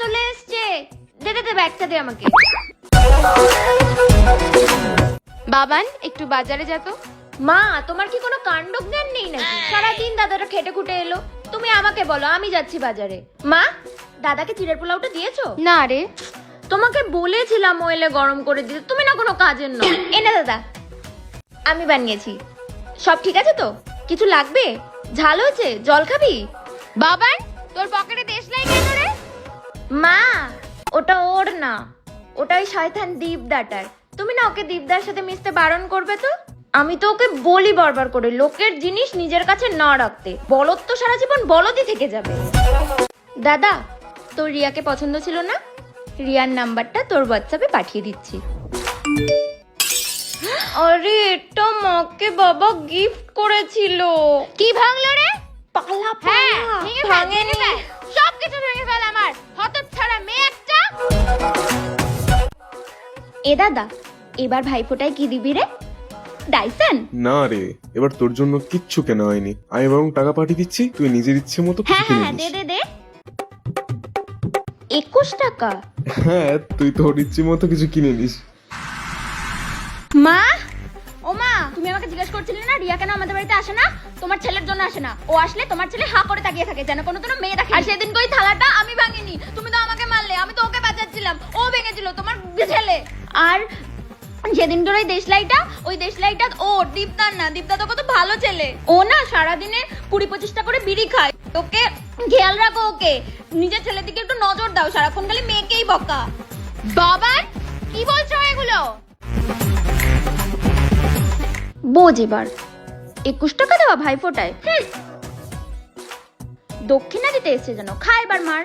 চলে এসছে। দে দে দে ব্যাগটা দে আমাকে। বাবান একটু বাজারে যা তো। মা তোমার কি কোনো কাণ্ড জ্ঞান নেই নাকি? সারাদিন দাদাটা খেটে খুটে এলো, তুমি আমাকে বলো আমি যাচ্ছি বাজারে। মা দাদাকে চিড়ের পোলাওটা দিয়েছো? না রে, তোমাকে বলেছিলাম ও এলে গরম করে দিতে, তুমি না কোনো কাজের নয়। এনে দাদা আমি বানিয়েছি। সব ঠিক আছে তো? কিছু লাগবে? ঝাল হয়েছে? জল খাবি? বাবান তোর পকেটে দেশলাই কেন রে? মা ওটা ওর না, ওটা ওই শয়তান দীপদাটার। তুমি না ওকে দীপদার সাথে মিশতে বারণ করবে তো। আমি তো ওকে বলি বারবার করে লোকের জিনিস নিজের কাছে না রাখতে, বলদ তো সারা জীবন বলদই থেকে যাবে। দাদা তোর রিয়াকে পছন্দ ছিল না? রিয়ার নাম্বারটা তোর হোয়াটসঅ্যাপে পাঠিয়ে দিচ্ছি। আরে এটা মাকে বাবা গিফট করেছিল। কি ভাঙলো রে? পালা ভাঙেনি, সব কিছু ভেঙে ফেল আমার হতচ্ছাড়া মেয়ে একটা। এ দাদা এবার ভাইফোঁটায় কি দিবি রে? ডাইসন? না রে, এবার তোর জন্য কিচ্ছু কেনা হয়নি, আমি বরং টাকা পাঠিয়ে দিচ্ছি, তুই নিজের ইচ্ছে মতো কিছু কিনে হ্যাঁ নিস। দে দে দে। 21 টাকা? হ্যাঁ তুই তোর ইচ্ছে মতো কিছু কিনে নিস। মা ও মা, তুমি আমাকে জিজ্ঞেস করছিলে না রিয়া কেন আমাদের বাড়িতে আসে না? তোমার ছেলের জন্য আসে না। ও আসলে তোমার ছেলে হা করে তাকিয়ে থাকে, যেন কোনো মেয়ে দেখে। আর সেদিন কই থালাটা আমি ভাঙিনি, তুমি তো আমাকে মারলে, আমি তো ওকে বাঁচাচ্ছিলাম, ও ভেঙেছিল তোমার ছেলে। আর যেদিন তোর ওই দেশলাইটা ও দীপদার না, দীপদা তো কত ভালো ছেলে। ও না সারাদিনে 20-25টা করে বিড়ি খায়। ওকে খেয়াল রাখো, ওকে নিজের ছেলের দিকে একটু নজর দাও, সারাক্ষণ খালি মেয়েকেই বকা। বাবান কি বলছো এগুলো? বোঝ এবার 21 টাকা দেওয়া ভাইফোঁটায়, দক্ষিণা দিতে এসছে যেন। খা এবার মার।